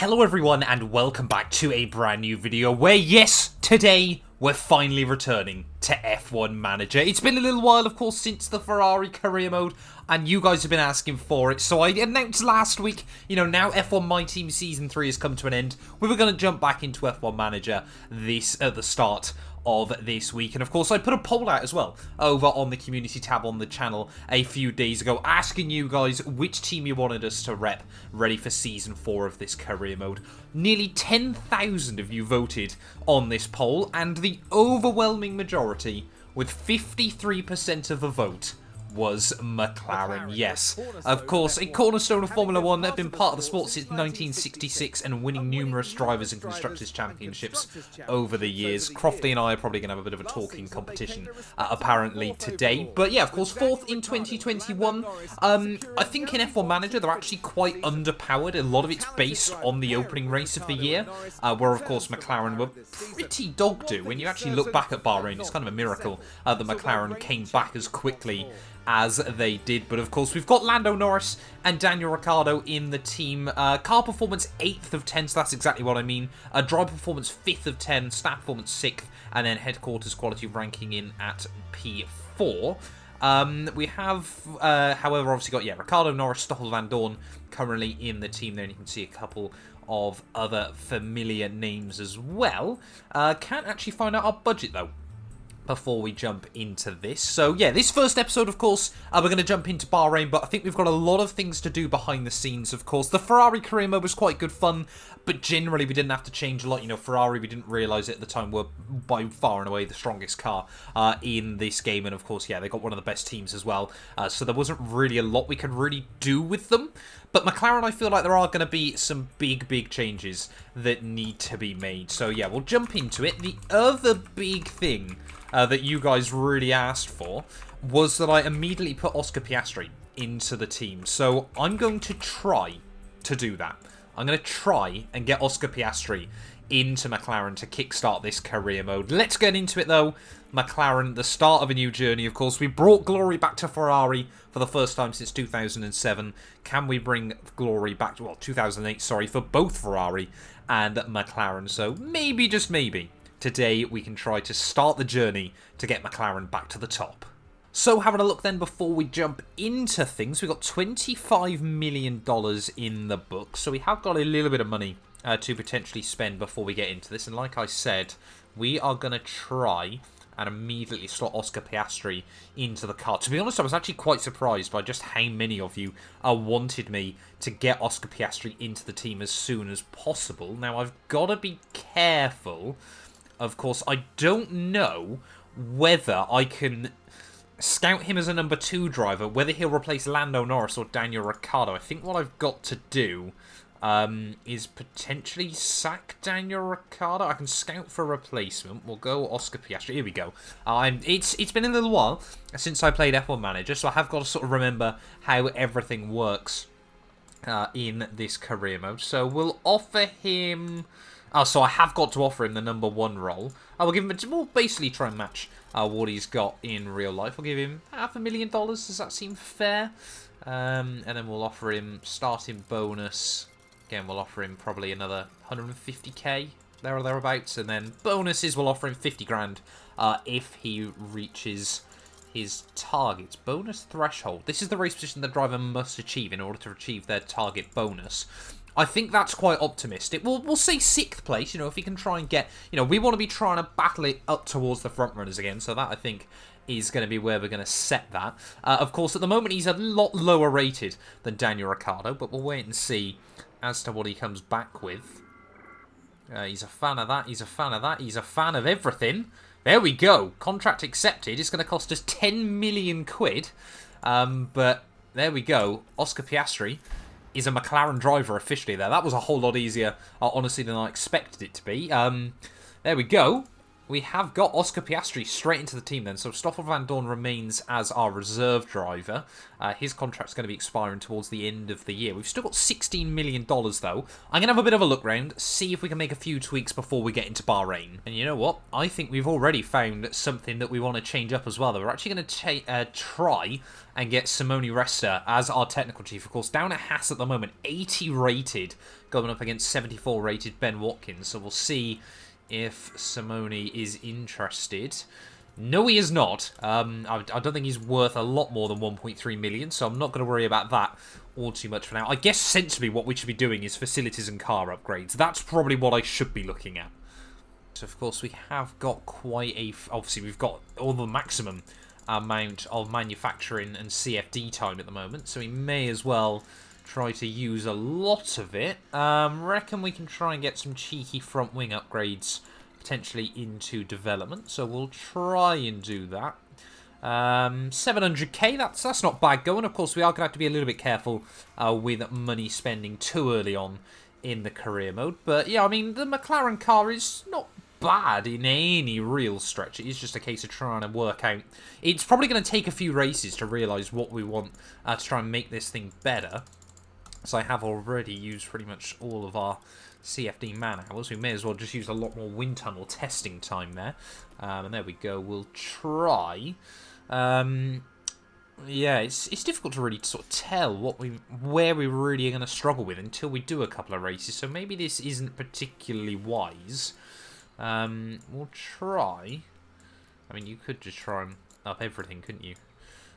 Hello everyone and welcome back to a brand new video where, yes, today we're finally returning to F1 Manager. It's been a little while, of course, since the Ferrari career mode, and you guys have been asking for it. So I announced last week, now F1 My Team Season 3 has come to an end. We were going to jump back into F1 Manager at the start of this week, and of course I put a poll out as well over on the community tab on the channel a few days ago, asking you guys which team you wanted us to rep ready for Season 4 of this career mode. Nearly 10,000 of you voted on this poll, and the overwhelming majority, with 53% of the vote, was McLaren. Yes, of course, a cornerstone of Formula 1 that have been part of the sport since 1966 and winning numerous drivers and constructors championships over the years. Crofty and I are probably going to have a bit of a talking competition apparently today. But yeah, of course, fourth in 2021. I think in F1 Manager they're actually quite underpowered. A lot of it's based on the opening race of the year, where of course McLaren were pretty dog-do. When you actually look back at Bahrain, it's kind of a miracle that McLaren came back as quickly as they did. But of course we've got Lando Norris and Daniel Ricciardo in the team. Car performance 8th of 10, so that's exactly what I mean. Driver performance 5th of 10, staff performance 6th, and then headquarters quality ranking in at P4. We have, however, obviously got, Ricciardo, Norris, Stoffel, Van Dorn currently in the team there, and you can see a couple of other familiar names as well. Can't actually find out our budget though before we jump into this. So yeah, this first episode, of course, we're going to jump into Bahrain, but I think we've got a lot of things to do behind the scenes, of course. The Ferrari career mode was quite good fun, but generally we didn't have to change a lot. Ferrari, we didn't realise it at the time, were by far and away the strongest car in this game, and of course, yeah, they got one of the best teams as well, so there wasn't really a lot we could really do with them. But McLaren, I feel like there are going to be some big changes that need to be made. So yeah, we'll jump into it. The other big thing that you guys really asked for was that I immediately put Oscar Piastri into the team. So I'm going to try to do that. I'm going to try and get Oscar Piastri into McLaren to kickstart this career mode. Let's get into it though. McLaren, the start of a new journey, of course. We brought glory back to Ferrari for the first time since 2007. Can we bring glory back to, 2008, sorry, for both Ferrari and McLaren? So maybe, just maybe, today we can try to start the journey to get McLaren back to the top. So having a look then before we jump into things, we've got $25 million in the book. So we have got a little bit of money to potentially spend before we get into this. And like I said, we are going to try and immediately slot Oscar Piastri into the car. To be honest, I was actually quite surprised by just how many of you wanted me to get Oscar Piastri into the team as soon as possible. Now, I've got to be careful. Of course, I don't know whether I can scout him as a number 2 driver, whether he'll replace Lando Norris or Daniel Ricciardo. I think what I've got to do is potentially sack Daniel Ricciardo. I can scout for a replacement. We'll go Oscar Piastri. Here we go. It's been a little while since I played F1 Manager, so I have got to sort of remember how everything works in this career mode. So we'll offer him... so I have got to offer him the number 1 role. I will give him we'll basically try and match what he's got in real life. I'll give him $500,000. Does that seem fair? And then we'll offer him starting bonus. Again, we'll offer him probably another 150k there or thereabouts, and then bonuses we'll offer him 50 grand if he reaches his targets. Bonus threshold. This is the race position the driver must achieve in order to achieve their target bonus. I think that's quite optimistic. We'll say 6th place, if he can try and get... we want to be trying to battle it up towards the front runners again, so that, I think, is going to be where we're going to set that. Of course, at the moment, he's a lot lower rated than Daniel Ricciardo, but we'll wait and see as to what he comes back with. He's a fan of that, he's a fan of that, he's a fan of everything. There we go. Contract accepted. It's going to cost us 10 million quid. But there we go. Oscar Piastri is a McLaren driver officially there. That was a whole lot easier, honestly, than I expected it to be. There we go. we have got Oscar Piastri straight into the team then. So Stoffel Van Dorn remains as our reserve driver. His contract's going to be expiring towards the end of the year. We've still got $16 million though. I'm going to have a bit of a look round, see if we can make a few tweaks before we get into Bahrain. And you know what? I think we've already found something that we want to change up as well. Though. We're actually going to try and get Simone Resta as our technical chief. Of course, down at Haas at the moment, 80 rated, going up against 74 rated Ben Watkins. So we'll see if Simone is interested. No, he is not. I don't think he's worth a lot more than 1.3 million, so I'm not going to worry about that all too much for now. I guess sensibly what we should be doing is facilities and car upgrades. That's probably what I should be looking at. So, of course, we have got quite a... Obviously, we've got all the maximum amount of manufacturing and CFD time at the moment, so we may as well try to use a lot of it. Reckon we can try and get some cheeky front wing upgrades potentially into development, so we'll try and do that. 700k, that's not bad going. Of course, we are going to have to be a little bit careful with money spending too early on in the career mode, but yeah, I mean, the McLaren car is not bad in any real stretch. It is just a case of trying to work out. It's probably going to take a few races to realise what we want to try and make this thing better. So I have already used pretty much all of our CFD man hours. We may as well just use a lot more wind tunnel testing time there. And there we go. We'll try. Yeah, it's difficult to really sort of tell where we really are going to struggle with until we do a couple of races. So maybe this isn't particularly wise. We'll try. I mean, you could just try and up everything, couldn't you?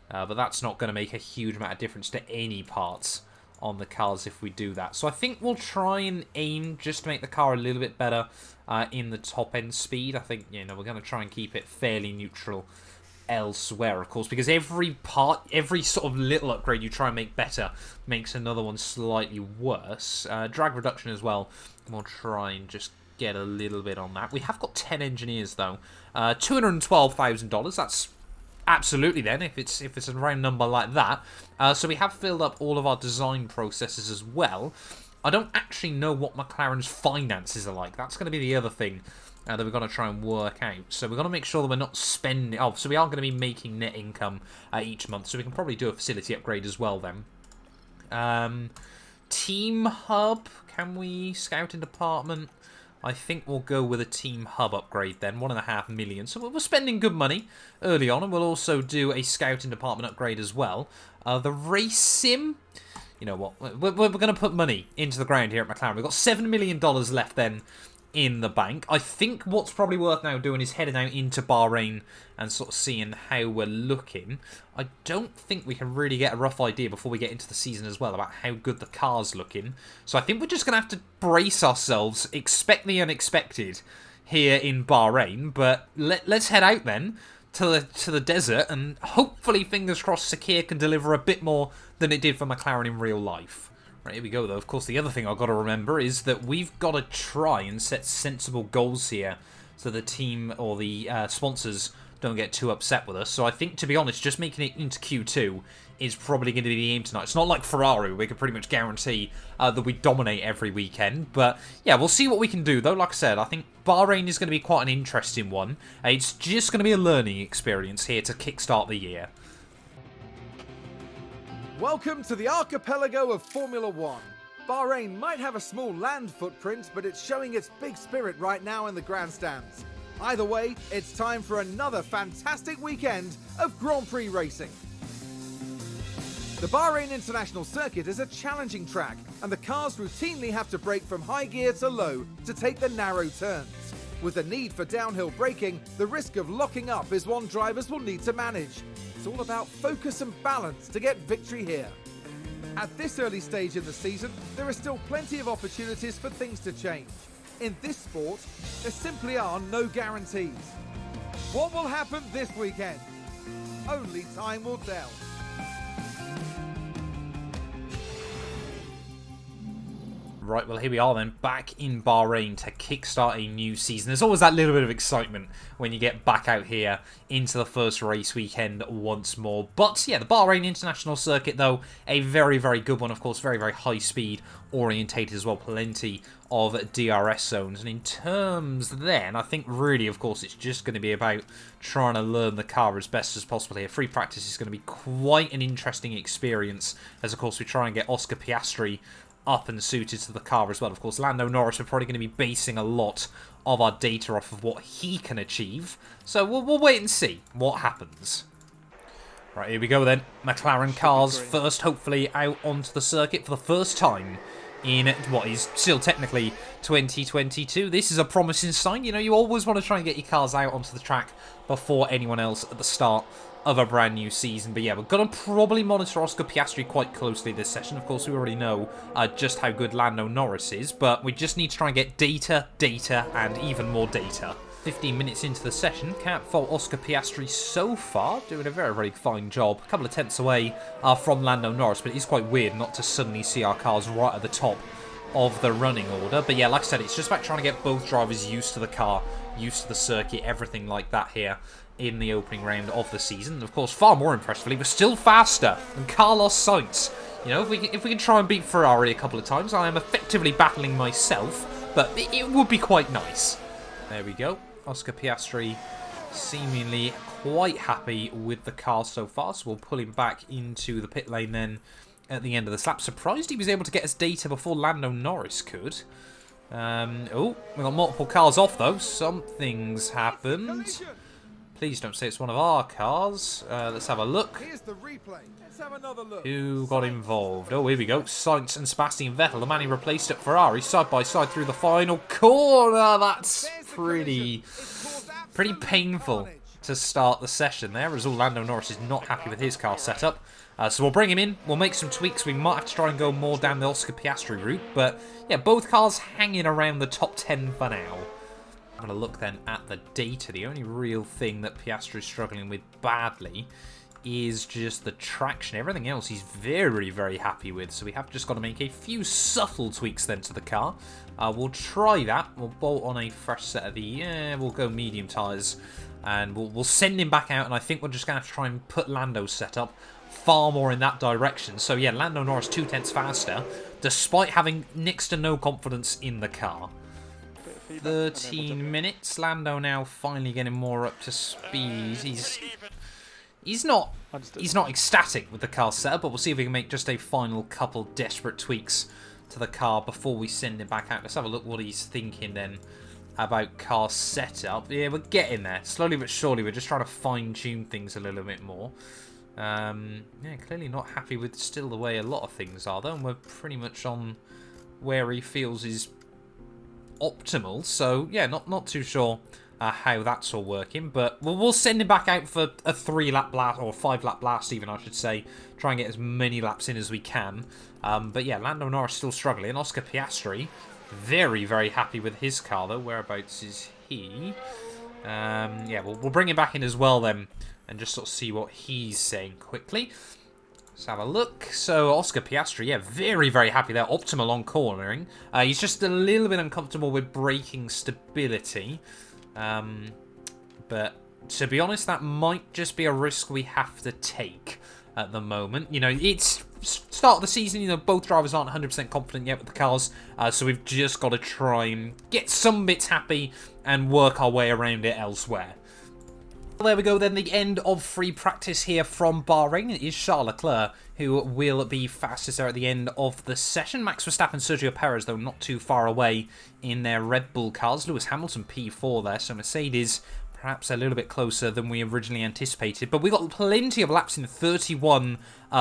But that's not going to make a huge amount of difference to any parts on the cars if we do that. So I think we'll try and aim just to make the car a little bit better in the top end speed. I think, you know, we're going to try and keep it fairly neutral elsewhere, of course, because every sort of little upgrade you try and make better makes another one slightly worse. Drag reduction as well, we'll try and just get a little bit on that. We have got 10 engineers though. $212,000, that's absolutely then, if it's a round number like that. So we have filled up all of our design processes as well. I don't actually know what McLaren's finances are like. That's going to be the other thing that we're going to try and work out. So we're going to make sure that we're not spending... Oh, so we are going to be making net income each month. So we can probably do a facility upgrade as well then. Team hub. Can we scout in department? I think we'll go with a team hub upgrade then, 1.5 million. So we're spending good money early on, and we'll also do a scouting department upgrade as well. The race sim, you know what, we're going to put money into the ground here at McLaren. We've got $7 million left then in the bank. I think what's probably worth now doing is heading out into Bahrain and sort of seeing how we're looking. I don't think we can really get a rough idea before we get into the season as well about how good the car's looking. So I think we're just going to have to brace ourselves, expect the unexpected here in Bahrain. But let's head out then to the desert, and hopefully, fingers crossed, Sakir can deliver a bit more than it did for McLaren in real life. Right, here we go, though. Of course, the other thing I've got to remember is that we've got to try and set sensible goals here so the team or the sponsors don't get too upset with us. So I think, to be honest, just making it into Q2 is probably going to be the aim tonight. It's not like Ferrari, we can pretty much guarantee that we dominate every weekend. But yeah, we'll see what we can do, though. Like I said, I think Bahrain is going to be quite an interesting one. It's just going to be a learning experience here to kickstart the year. Welcome to the archipelago of Formula One. Bahrain might have a small land footprint, but it's showing its big spirit right now in the grandstands. Either way, it's time for another fantastic weekend of Grand Prix racing. The Bahrain International Circuit is a challenging track, and the cars routinely have to brake from high gear to low to take the narrow turns. With the need for downhill braking, the risk of locking up is one drivers will need to manage. It's all about focus and balance to get victory here. At this early stage in the season, there are still plenty of opportunities for things to change. In this sport, there simply are no guarantees. What will happen this weekend? Only time will tell. Right, well, here we are then, back in Bahrain to kickstart a new season. There's always that little bit of excitement when you get back out here into the first race weekend once more. But, yeah, the Bahrain International Circuit, though, a very, very good one, of course, very, very high-speed orientated as well. Plenty of DRS zones. And in terms then, I think really, of course, it's just going to be about trying to learn the car as best as possible here. Free practice is going to be quite an interesting experience as, of course, we try and get Oscar Piastri up and suited to the car as well. Of course, Lando Norris, we're probably going to be basing a lot of our data off of what he can achieve. So we'll wait and see what happens. Right, here we go then. McLaren cars first, hopefully, out onto the circuit for the first time in what is still technically 2022. This is a promising sign. You know, you always want to try and get your cars out onto the track before anyone else at the start of a brand new season. But yeah, we're going to probably monitor Oscar Piastri quite closely this session. Of course, we already know just how good Lando Norris is, but we just need to try and get data, and even more data. 15 minutes into the session, can't fault Oscar Piastri so far, doing a very, very fine job. A couple of tenths away from Lando Norris, but it is quite weird not to suddenly see our cars right at the top of the running order. But yeah, like I said, it's just about trying to get both drivers used to the car, used to the circuit, everything like that here in the opening round of the season. And of course, far more impressively, we're still faster than Carlos Sainz. You know, if we can try and beat Ferrari a couple of times, I am effectively battling myself, but it would be quite nice. There we go. Oscar Piastri seemingly quite happy with the car so far, so we'll pull him back into the pit lane then at the end of this lap. Surprised he was able to get us data before Lando Norris could. Oh, we got multiple cars off though. Something's happened. Please don't say it's one of our cars. Let's have a look. Who got involved? Oh, here we go. Sainz and Sebastian Vettel, the man he replaced at Ferrari, side by side through the final corner. That's pretty painful to start the session there, as Lando Norris is not happy with his car setup. So we'll bring him in. We'll make some tweaks. We might have to try and go more down the Oscar Piastri route. But yeah, both cars hanging around the top 10 for now. I'm going to look then at the data. The only real thing that Piastri is struggling with badly is just the traction. Everything else he's very, very happy with. So we have just got to make a few subtle tweaks then to the car. We'll try that. We'll bolt on a fresh set of we'll go medium tyres. And we'll send him back out. And I think we're just going to have to try and put Lando's setup far more in that direction. So yeah, Lando Norris 2 tenths faster, despite having next to no confidence in the car. 13 minutes. Lando now finally getting more up to speed. He's not ecstatic with the car setup, but we'll see if we can make just a final couple desperate tweaks to the car before we send him back out. Let's have a look what he's thinking then about car setup. Yeah, we're getting there. Slowly but surely, we're just trying to fine-tune things a little bit more. Yeah, clearly not happy with still the way a lot of things are, though, and we're pretty much on where he feels is optimal. So, yeah, not too sure how that's all working, but we'll send him back out for a 3-lap blast, or 5-lap blast even, I should say. Try and get as many laps in as we can. But yeah, Lando Norris still struggling. Oscar Piastri, very, very happy with his car, though. Whereabouts is he? Yeah, we'll bring him back in as well, then, and just sort of see what he's saying quickly. Let's have a look. So, Oscar Piastri, yeah, very, very happy there. Optimal on cornering. He's just a little bit uncomfortable with braking stability. But to be honest, that might just be a risk we have to take at the moment. You know, it's start of the season, you know, both drivers aren't 100% confident yet with the cars, so we've just got to try and get some bits happy and work our way around it elsewhere. Well, there we go then, the end of free practice here from Bahrain. It is Charles Leclerc who will be fastest there at the end of the session. Max Verstappen and Sergio Perez, though, not too far away in their Red Bull cars. Lewis Hamilton P4 there, so Mercedes perhaps a little bit closer than we originally anticipated. But we got plenty of laps in. 31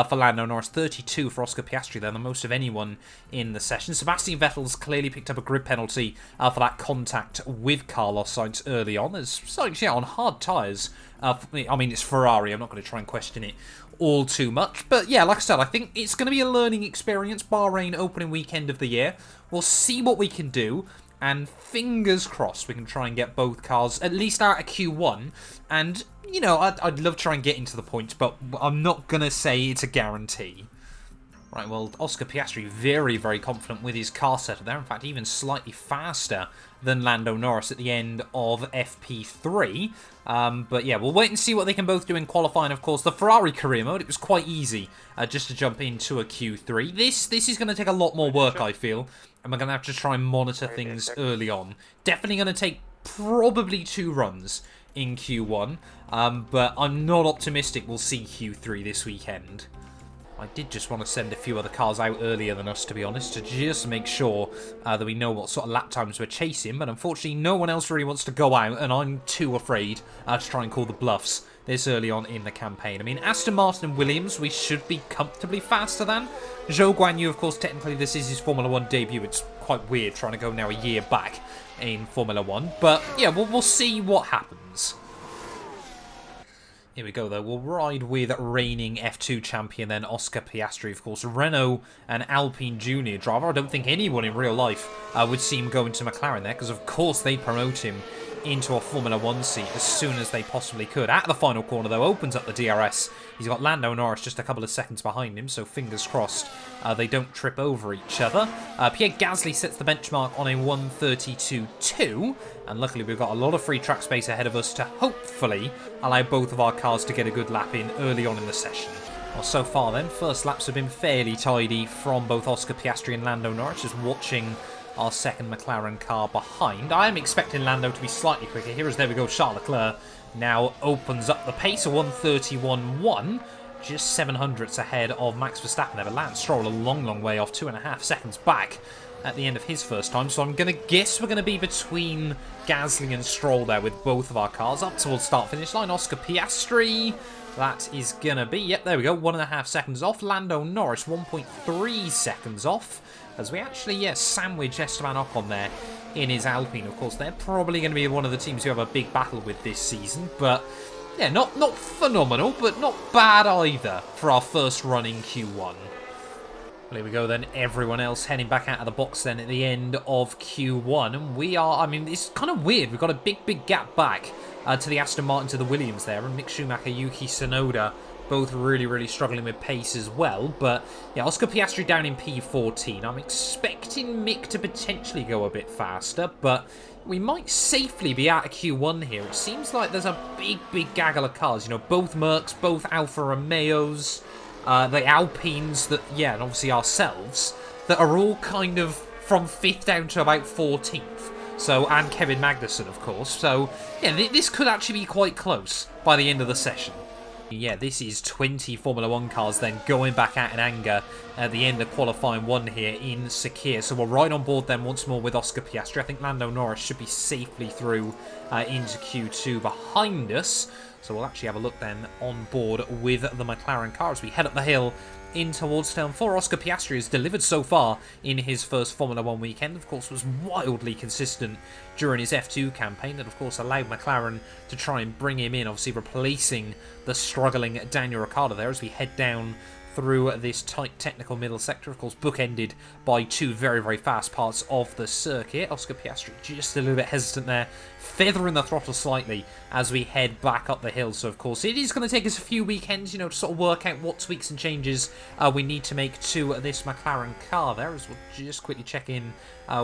for Lando Norris, 32 for Oscar Piastri there, the most of anyone in the session. Sebastian Vettel's clearly picked up a grid penalty for that contact with Carlos Sainz early on. As Sainz, yeah, on hard tyres. I mean, it's Ferrari. I'm not going to try and question it all too much. But yeah, like I said, I think it's going to be a learning experience. Bahrain opening weekend of the year. We'll see what we can do. And fingers crossed we can try and get both cars at least out of Q1. And, you know, I'd love to try and get into the points, but I'm not going to say it's a guarantee. Right, well, Oscar Piastri very, very confident with his car setup there. In fact, even slightly faster than Lando Norris at the end of FP3. But yeah, we'll wait and see what they can both do in qualifying. Of course, the Ferrari career mode, it was quite easy just to jump into a Q3. This is going to take a lot more work, I feel. And we're going to have to try and monitor things early on. Definitely going to take probably 2 runs in Q1. But I'm not optimistic we'll see Q3 this weekend. I did just want to send a few other cars out earlier than us, to be honest, to just make sure that we know what sort of lap times we're chasing. But unfortunately, no one else really wants to go out, and I'm too afraid to try and call the bluffs this early on in the campaign. I mean, Aston Martin and Williams, we should be comfortably faster than. Zhou Guanyu, of course, technically this is his Formula 1 debut. It's quite weird trying to go now a year back in Formula 1. But yeah, we'll see what happens. Here we go, though. We'll ride with reigning F2 champion, then Oscar Piastri, of course. Renault and Alpine Junior driver. I don't think anyone in real life would see him go into McLaren there, because of course they promote him into a Formula 1 seat as soon as they possibly could. At the final corner, though, opens up the DRS. He's got Lando Norris just a couple of seconds behind him, so fingers crossed they don't trip over each other. Pierre Gasly sets the benchmark on a 1:32.2, and luckily we've got a lot of free track space ahead of us to hopefully allow both of our cars to get a good lap in early on in the session. Well, so far then, first laps have been fairly tidy from both Oscar Piastri and Lando Norris, just watching our second McLaren car behind. I am expecting Lando to be slightly quicker here, as there we go, Charles Leclerc now opens up the pace, a 1:31.1, just 700ths ahead of Max Verstappen there, but Lance Stroll a long way off, 2.5 seconds back at the end of his first time, so I'm going to guess we're going to be between Gasly and Stroll there with both of our cars up towards start-finish line. Oscar Piastri, that is going to be, yep, there we go, 1.5 seconds off. Lando Norris, 1.3 seconds off, as we actually, sandwich Esteban Ocon there in his Alpine. Of course, they're probably going to be one of the teams who have a big battle with this season, but yeah, not phenomenal, but not bad either for our first run in Q1. Well, here we go then, everyone else heading back out of the box then at the end of Q1, and we are, I mean, it's kind of weird, we've got a big gap back to the Aston Martin, to the Williams there, and Mick Schumacher, Yuki Tsunoda, both really struggling with pace as well. But yeah, Oscar Piastri down in P14. I'm expecting Mick to potentially go a bit faster, but we might safely be out of Q1 here. It seems like there's a big gaggle of cars. You know, both Mercs, both Alfa Romeos, the Alpines, that, yeah, and obviously ourselves, that are all kind of from 5th down to about 14th. So, and Kevin Magnussen, of course. So, yeah, this could actually be quite close by the end of the session. Yeah, this is 20 Formula 1 cars then going back out in anger at the end of qualifying 1 here in Sakir. So we're right on board then once more with Oscar Piastri. I think Lando Norris should be safely through into Q2 behind us. So we'll actually have a look then on board with the McLaren car as we head up the hill in towards turn 4. Oscar Piastri has delivered so far in his first Formula 1 weekend. Of course, was wildly consistent during his F2 campaign. That, of course, allowed McLaren to try and bring him in, obviously replacing the struggling Daniel Ricciardo there as we head down through this tight technical middle sector, of course bookended by 2 very fast parts of the circuit. Oscar Piastri just a little bit hesitant there, feathering the throttle slightly as we head back up the hill. So of course it is going to take us a few weekends, you know, to sort of work out what tweaks and changes we need to make to this McLaren car there, as we'll just quickly check in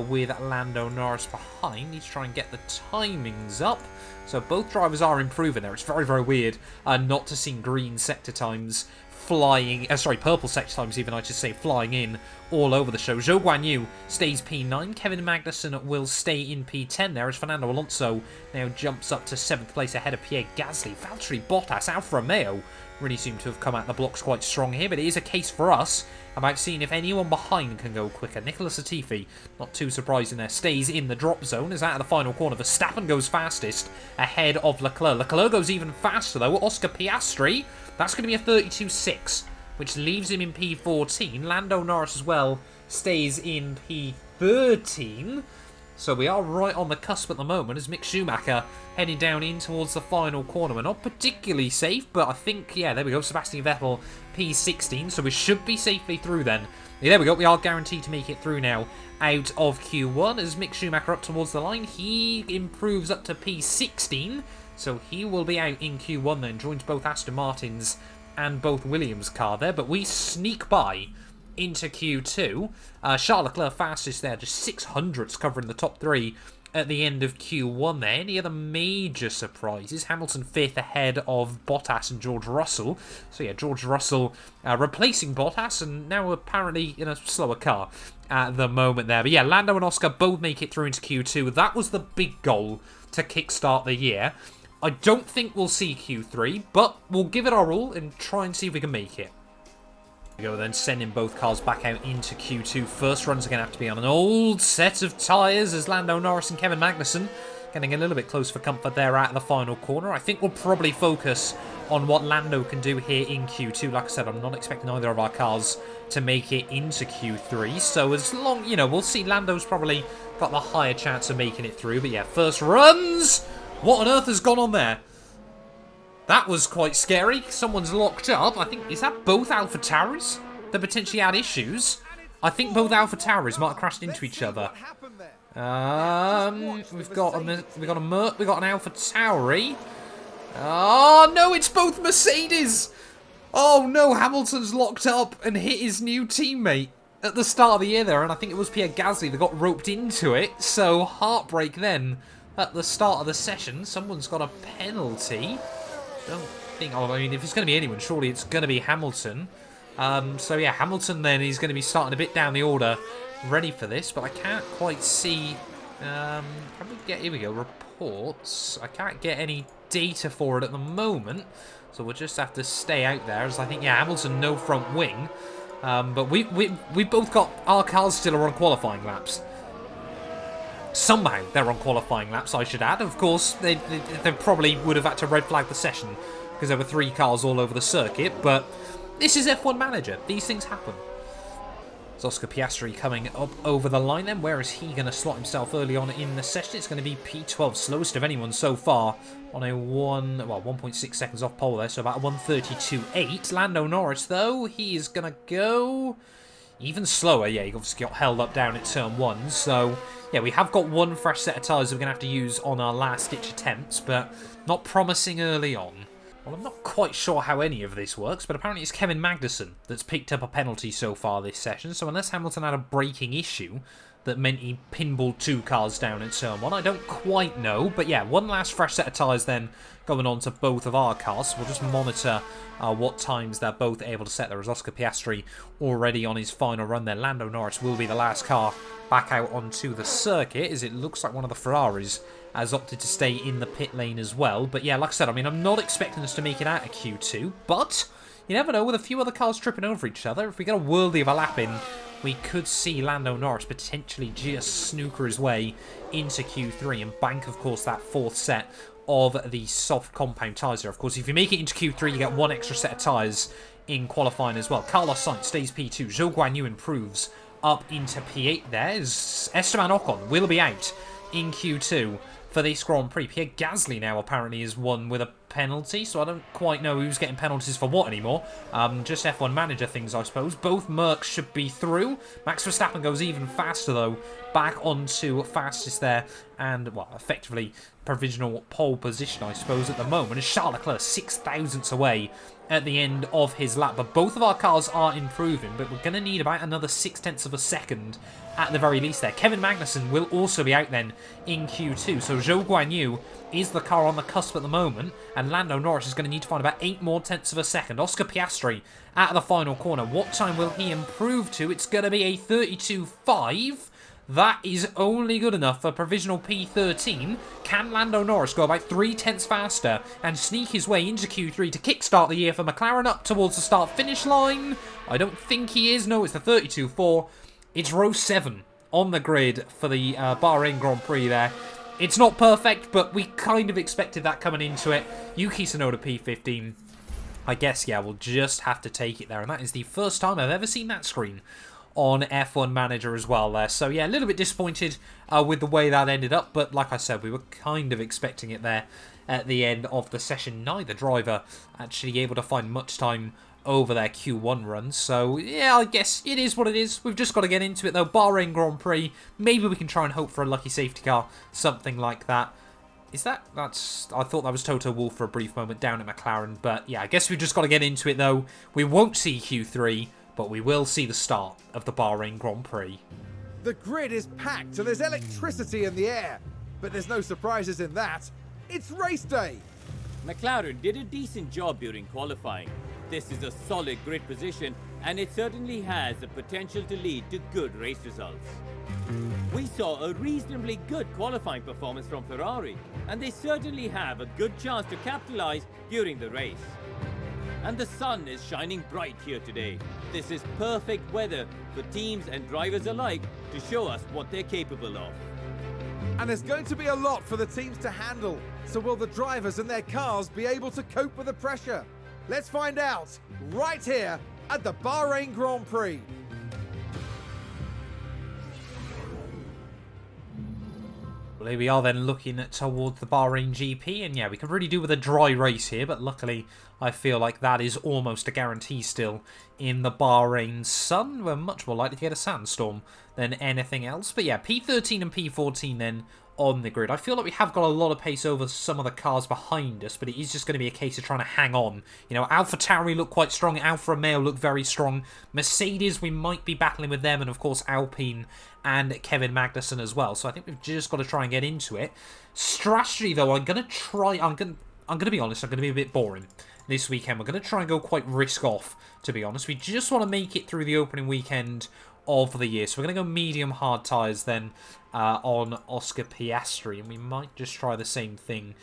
with Lando Norris behind. Need to try and get the timings up. So both drivers are improving there. It's very weird not to see green sector times flying, purple sector times even, I should say, flying in all over the show. Zhou Guanyu stays P9. Kevin Magnussen will stay in P10 there, as Fernando Alonso now jumps up to 7th place ahead of Pierre Gasly. Valtteri Bottas, Alfa Romeo, really seem to have come out the blocks quite strong here, but it is a case for us about seeing if anyone behind can go quicker. Nicholas Latifi, not too surprising there, stays in the drop zone as out of the final corner. Verstappen goes fastest ahead of Leclerc. Leclerc goes even faster though. Oscar Piastri, that's going to be a 32.6, which leaves him in P14. Lando Norris as well stays in P13. So we are right on the cusp at the moment as Mick Schumacher heading down in towards the final corner. We're not particularly safe, but I think, yeah, there we go. Sebastian Vettel, P16. So we should be safely through then. Yeah, there we go. We are guaranteed to make it through now out of Q1 as Mick Schumacher up towards the line. He improves up to P16. So he will be out in Q1 then. Joins both Aston Martins and both Williams car there. But we sneak by into Q2. Charles Leclerc fastest there, just 600s covering the top 3 at the end of Q1 there. Any other major surprises? Hamilton 5th ahead of Bottas and George Russell. So yeah, George Russell replacing Bottas and now apparently in a slower car at the moment there. But yeah, Lando and Oscar both make it through into Q2. That was the big goal to kickstart the year. I don't think we'll see Q3, but we'll give it our all and try and see if we can make it. We go then sending both cars back out into Q2. First runs are going to have to be on an old set of tyres as Lando Norris and Kevin Magnussen getting a little bit close for comfort there at the final corner. I think we'll probably focus on what Lando can do here in Q2. Like I said, I'm not expecting either of our cars to make it into Q3. So as long, you know, we'll see Lando's probably got the higher chance of making it through. But yeah, first runs. What on earth has gone on there? That was quite scary. Someone's locked up. I think, is that both AlphaTauris that potentially had issues? I think both AlphaTauris might have crashed into each other. We've got a Merc, we've got an AlphaTauri. Oh no, it's both Mercedes. Oh no, Hamilton's locked up and hit his new teammate at the start of the year there, and I think it was Pierre Gasly that got roped into it. So heartbreak then at the start of the session. Someone's got a penalty. Don't think. Oh, I mean, if it's going to be anyone, surely it's going to be Hamilton. So yeah, Hamilton then is going to be starting a bit down the order, ready for this. But I can't quite see. Can we get? Here we go. Reports. I can't get any data for it at the moment, so we'll just have to stay out there. As I think, yeah, Hamilton no front wing. But we both got our cars still are on qualifying laps. Somehow they're on qualifying laps, I should add. Of course, they probably would have had to red flag the session because there were 3 cars all over the circuit, but this is F1 Manager. These things happen. It's Oscar Piastri coming up over the line then. Where is he going to slot himself early on in the session? It's going to be P12, slowest of anyone so far on a 1.6 seconds off pole there, so about 1:32.8. Lando Norris, though, he is going to go even slower. Yeah, he obviously got held up down at turn 1, so yeah, we have got 1 fresh set of tyres we're going to have to use on our last-ditch attempts, but not promising early on. Well, I'm not quite sure how any of this works, but apparently it's Kevin Magnussen that's picked up a penalty so far this session, so unless Hamilton had a braking issue that meant he pinballed 2 cars down at turn 1, I don't quite know, but yeah, 1 last fresh set of tyres then going on to both of our cars, so we'll just monitor what times they're both able to set. There is Oscar Piastri already on his final run there. Lando Norris will be the last car back out onto the circuit, as it looks like one of the Ferraris has opted to stay in the pit lane as well. But yeah, like I said, I mean, I'm not expecting us to make it out of Q2, but you never know, with a few other cars tripping over each other, if we get a worldly of a lap in, we could see Lando Norris potentially just snooker his way into Q3 and bank, of course, that 4th set of the soft compound tyres there. Of course, if you make it into Q3, you get 1 extra set of tyres in qualifying as well. Carlos Sainz stays P2. Zhou Guanyu improves up into P8 there. Esteban Ocon will be out in Q2 for this Grand Prix. Pierre Gasly now apparently is one with a penalty, so I don't quite know who's getting penalties for what anymore. Just F1 Manager things, I suppose. Both Mercs should be through. Max Verstappen goes even faster, though, back onto fastest there, and, well, effectively provisional pole position, I suppose, at the moment. And Charles Leclerc 6 thousandths away at the end of his lap. But both of our cars are improving, but we're going to need about another 0.6 of a second at the very least there. Kevin Magnussen will also be out then in Q2, so Zhou Guanyu is the car on the cusp at the moment, and Lando Norris is going to need to find about 8 more tenths of a second. Oscar Piastri at the final corner. What time will he improve to? It's going to be a 32.5. That is only good enough for provisional P13. Can Lando Norris go about 3 tenths faster and sneak his way into Q3 to kickstart the year for McLaren up towards the start-finish line? I don't think he is. No, it's the 32.4. It's row 7 on the grid for the Bahrain Grand Prix there. It's not perfect, but we kind of expected that coming into it. Yuki Tsunoda P15. I guess, yeah, we'll just have to take it there. And that is the first time I've ever seen that screen on F1 Manager as well there. So, yeah, a little bit disappointed with the way that ended up. But like I said, we were kind of expecting it there at the end of the session. Neither driver actually able to find much time over their Q1 runs. So, yeah, I guess it is what it is. We've just got to get into it, though. Bahrain Grand Prix. Maybe we can try and hope for a lucky safety car. Something like that. Is that... I thought that was Toto Wolff for a brief moment down at McLaren. But, yeah, I guess we've just got to get into it, though. We won't see Q3. but we will see the start of the Bahrain Grand Prix. The grid is packed and there's electricity in the air, but there's no surprises in that. It's race day. McLaren did a decent job during qualifying. This is a solid grid position and it certainly has the potential to lead to good race results. We saw a reasonably good qualifying performance from Ferrari, and they certainly have a good chance to capitalize during the race. And the sun is shining bright here today. This is perfect weather for teams and drivers alike to show us what they're capable of. And there's going to be a lot for the teams to handle. So will the drivers and their cars be able to cope with the pressure? Let's find out right here at the Bahrain Grand Prix. Well, here we are then looking towards the Bahrain GP, and yeah, we could really do with a dry race here, but luckily I feel like that is almost a guarantee still in the Bahrain sun. We're much more likely to get a sandstorm than anything else. But yeah, P13 and P14 then on the grid. I feel like we have got a lot of pace over some of the cars behind us, but it is just going to be a case of trying to hang on. You know, AlphaTauri look quite strong, Alfa Romeo look very strong, Mercedes, we might be battling with them, and of course Alpine and Kevin Magnussen as well. So I think we've just got to try and get into it. Strategy though, I'm going to be honest, I'm going to be a bit boring this weekend. We're going to try and go quite risk off, to be honest. We just want to make it through the opening weekend of the year. So we're going to go medium hard tyres then on Oscar Piastri, and we might just try the same thing.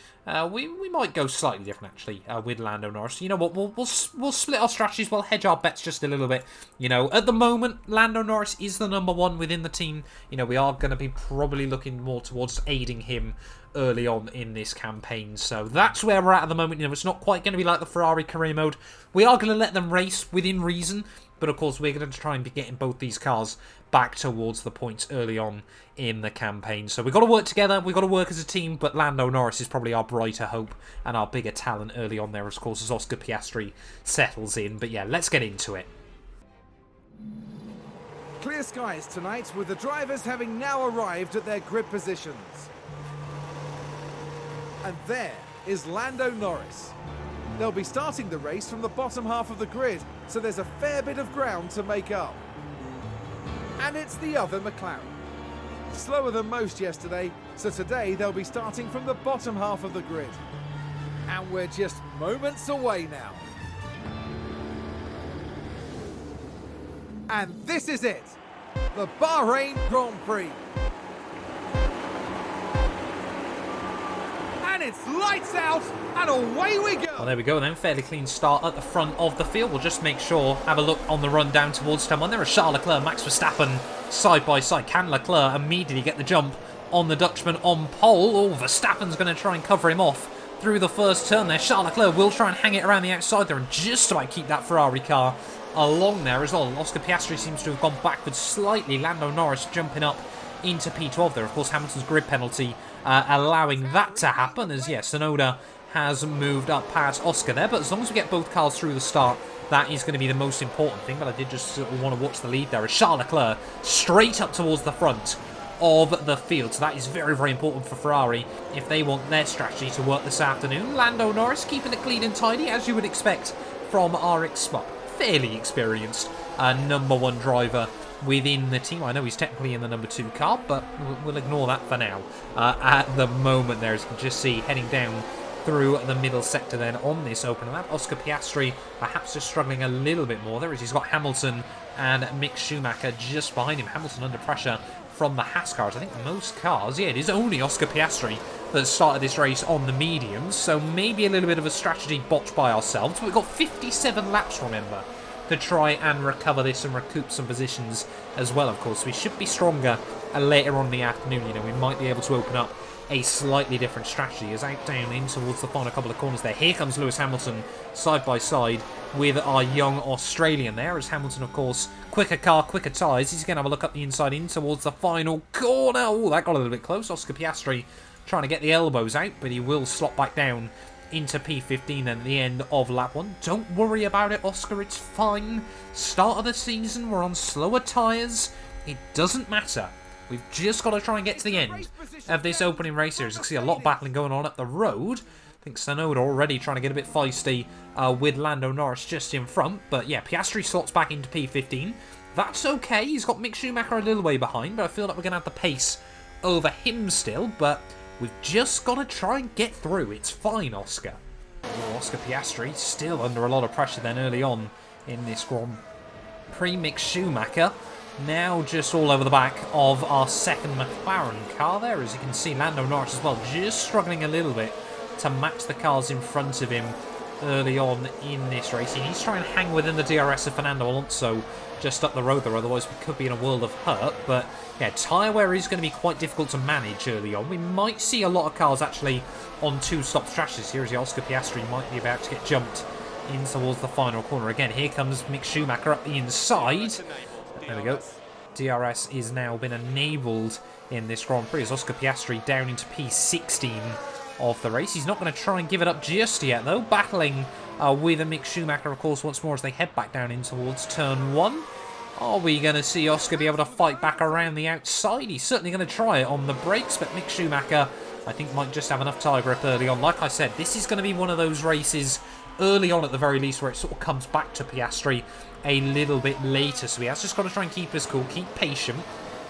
We might go slightly different actually with Lando Norris. You know what? We'll split our strategies. We'll hedge our bets just a little bit. You know, at the moment, Lando Norris is the #1 within the team. You know, we are going to be probably looking more towards aiding him early on in this campaign. So that's where we're at the moment. You know, it's not quite going to be like the Ferrari career mode. We are going to let them race within reason. But of course, we're going to try and be getting both these cars back towards the points early on in the campaign. So we've got to work together, we've got to work as a team, but Lando Norris is probably our brighter hope and our bigger talent early on there, of course, as Oscar Piastri settles in. But yeah, let's get into it. Clear skies tonight, with the drivers having now arrived at their grid positions. And there is Lando Norris. They'll be starting the race from the bottom half of the grid, so there's a fair bit of ground to make up. And it's the other McLaren. Slower than most yesterday, so today they'll be starting from the bottom half of the grid. And we're just moments away now. And this is it, the Bahrain Grand Prix. And it's lights out, and away we go. Well, there we go then. Fairly clean start at the front of the field. We'll just make sure, have a look on the run down towards turn 1. There are Charles Leclerc, Max Verstappen side by side. Can Leclerc immediately get the jump on the Dutchman on pole? Oh, Verstappen's going to try and cover him off through the first turn there. Charles Leclerc will try and hang it around the outside there and just about keep that Ferrari car along there as well. Oscar Piastri seems to have gone backwards slightly. Lando Norris jumping up into P12 there. Of course, Hamilton's grid penalty allowing that to happen, as yes, Tsunoda has moved up past Oscar there, but as long as we get both cars through the start, that is going to be the most important thing. But I did just want to watch the lead there as Charles Leclerc straight up towards the front of the field, so that is very, very important for Ferrari if they want their strategy to work this afternoon. Lando Norris keeping it clean and tidy, as you would expect from our fairly experienced #1 driver within the team. I know he's technically in the #2 car, but we'll ignore that for now. At the moment there, as you can just see, heading down through the middle sector then on this open lap. Oscar Piastri perhaps just struggling a little bit more there, as he's got Hamilton and Mick Schumacher just behind him. Hamilton under pressure from the Haas cars. I think most cars, yeah, it is only Oscar Piastri that started this race on the mediums, so maybe a little bit of a strategy botched by ourselves. But we've got 57 laps, remember, to try and recover this and recoup some positions as well, of course. We should be stronger later on in the afternoon. You know, we might be able to open up a slightly different strategy as out down in towards the final couple of corners there. Here comes Lewis Hamilton side by side with our young Australian there, as Hamilton, of course, quicker car, quicker tyres. He's going to have a look up the inside in towards the final corner. Oh, that got a little bit close. Oscar Piastri trying to get the elbows out, but he will slot back down into P15 at the end of lap 1. Don't worry about it, Oscar, it's fine. Start of the season, we're on slower tyres. It doesn't matter. We've just got to try and get to the end of this opening race here. As you can see, a lot of battling going on up the road. I think Tsunoda already trying to get a bit feisty with Lando Norris just in front. But yeah, Piastri slots back into P15. That's okay. He's got Mick Schumacher a little way behind, but I feel like we're going to have the pace over him still. But we've just got to try and get through. It's fine, Oscar. Oh, Oscar Piastri still under a lot of pressure then early on in this Grand Prix. Mick Schumacher now just all over the back of our second McLaren car there. As you can see, Lando Norris as well, just struggling a little bit to match the cars in front of him early on in this race. He needs to try and hang within the DRS of Fernando Alonso just up the road there, otherwise we could be in a world of hurt. But yeah, tyre wear is going to be quite difficult to manage early on. We might see a lot of cars actually on two-stop strategies here, as the Oscar Piastri might be about to get jumped in towards the final corner. Again, here comes Mick Schumacher up the inside. There we go. DRS is now been enabled in this Grand Prix as Oscar Piastri down into P16 of the race. He's not going to try and give it up just yet, though. Battling with a Mick Schumacher, of course, once more as they head back down in towards turn 1. Are we going to see Oscar be able to fight back around the outside? He's certainly going to try it on the brakes, but Mick Schumacher, I think, might just have enough tyre grip early on. Like I said, this is going to be one of those races early on at the very least where it sort of comes back to Piastri a little bit later. So he has just got to try and keep his cool, keep patient,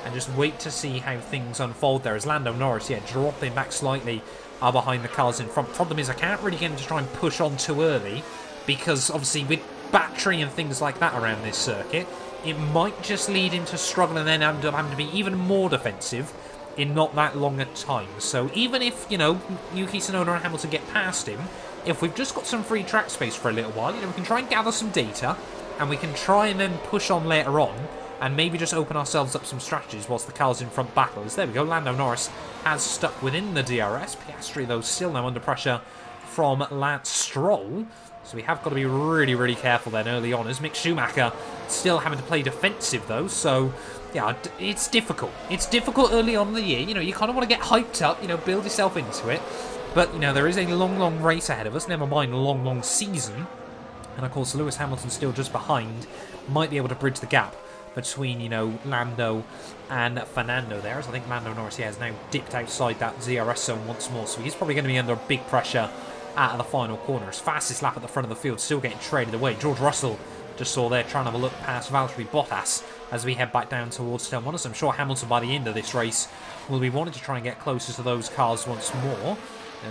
and just wait to see how things unfold there. As Lando Norris, yeah, dropping back slightly behind the cars in front. Problem is, I can't really get him to try and push on too early, because obviously with battery and things like that around this circuit, it might just lead him to struggle and then end up having to be even more defensive in not that long a time. So even if, you know, Yuki Tsunoda and Hamilton get past him, if we've just got some free track space for a little while, you know, we can try and gather some data, and we can try and then push on later on, and maybe just open ourselves up some strategies whilst the cars in front battles. There we go, Lando Norris has stuck within the DRS. Piastri, though, still now under pressure from Lance Stroll. So we have got to be really, really careful then early on, as Mick Schumacher still having to play defensive, though. So, yeah, it's difficult. It's difficult early on in the year. You know, you kind of want to get hyped up, you know, build yourself into it. But, you know, there is a long, long race ahead of us, never mind a long, long season. And, of course, Lewis Hamilton still just behind, might be able to bridge the gap between, you know, Lando and Fernando there. As I think Lando Norris here has now dipped outside that DRS zone once more. So he's probably going to be under big pressure out of the final corner. His fastest lap at the front of the field, still getting traded away. George Russell just saw there trying to have a look past Valtteri Bottas as we head back down towards turn 1. So I'm sure Hamilton by the end of this race will be wanting to try and get closer to those cars once more.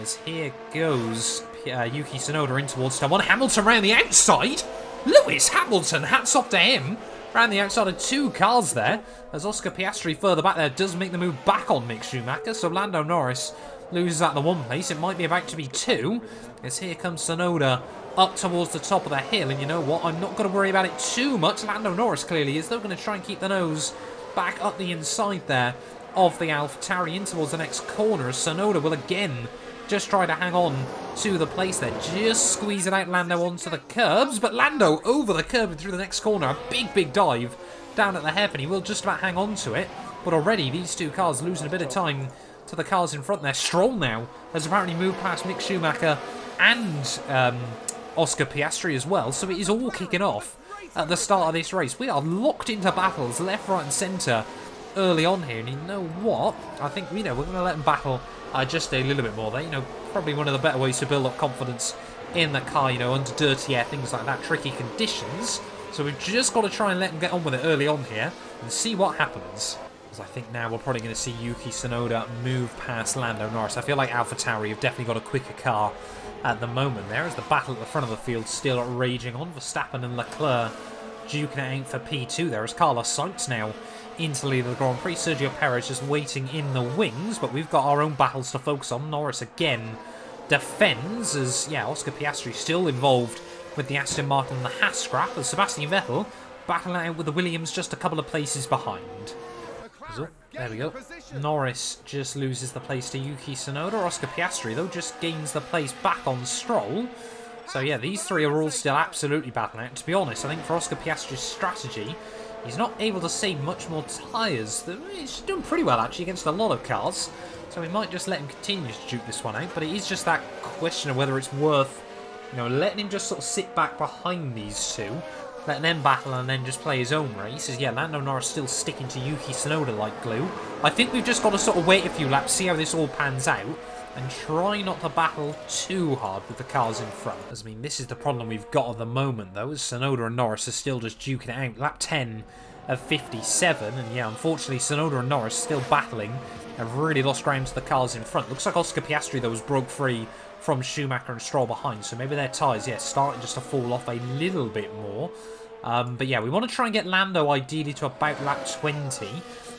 As here goes Yuki Tsunoda in towards turn 1. Hamilton round the outside. Lewis Hamilton, hats off to him. Round the outside of two cars there. As Oscar Piastri further back there does make the move back on Mick Schumacher. So Lando Norris loses at the one place. It might be about to be two. As here comes Tsunoda up towards the top of the hill. And you know what? I'm not going to worry about it too much. Lando Norris clearly is, though, going to try and keep the nose back up the inside there of the AlphaTauri in towards the next corner. As Tsunoda will again just try to hang on to the place there. Just squeezing out Lando onto the curbs. But Lando over the curb and through the next corner. A big, big dive down at the hairpin. He will just about hang on to it. But already these two cars losing a bit of time to the cars in front there. Stroll now has apparently moved past Mick Schumacher and Oscar Piastri as well. So it is all kicking off at the start of this race. We are locked into battles left, right and centre early on here. And you know what? I think, you know, we're going to let them battle just a little bit more there. You know, probably one of the better ways to build up confidence in the car, you know, under dirty air, things like that, tricky conditions. So we've just got to try and let them get on with it early on here and see what happens. Because I think now we're probably going to see Yuki Tsunoda move past Lando Norris. I feel like AlphaTauri have definitely got a quicker car at the moment there, as the battle at the front of the field still raging on. Verstappen and Leclerc duking it out for P2 there, as Carlos Sainz now into lead of the Grand Prix. Sergio Perez just waiting in the wings, but we've got our own battles to focus on. Norris again defends, as, yeah, Oscar Piastri still involved with the Aston Martin and the Haas scrap, as Sebastian Vettel battling out with the Williams just a couple of places behind. So, there we go. Norris just loses the place to Yuki Tsunoda. Oscar Piastri, though, just gains the place back on Stroll. So, yeah, these three are all still absolutely battling out. To be honest, I think for Oscar Piastri's strategy, he's not able to save much more tyres. He's doing pretty well, actually, against a lot of cars. So we might just let him continue to duke this one out. But it is just that question of whether it's worth, you know, letting him just sort of sit back behind these two, letting them battle and then just play his own race. As, yeah, Lando Norris still sticking to Yuki Tsunoda like glue. I think we've just got to sort of wait a few laps, see how this all pans out. and try not to battle too hard with the cars in front. As I mean, this is the problem we've got at the moment, though, as Tsunoda and Norris are still just duking it out. Lap 10 of 57, and yeah, unfortunately, Tsunoda and Norris still battling. Have really lost ground to the cars in front. Looks like Oscar Piastri, though, was broke free from Schumacher and Stroll behind, so maybe their tyres, yeah, starting just to fall off a little bit more. But yeah, we want to try and get Lando ideally to about lap 20.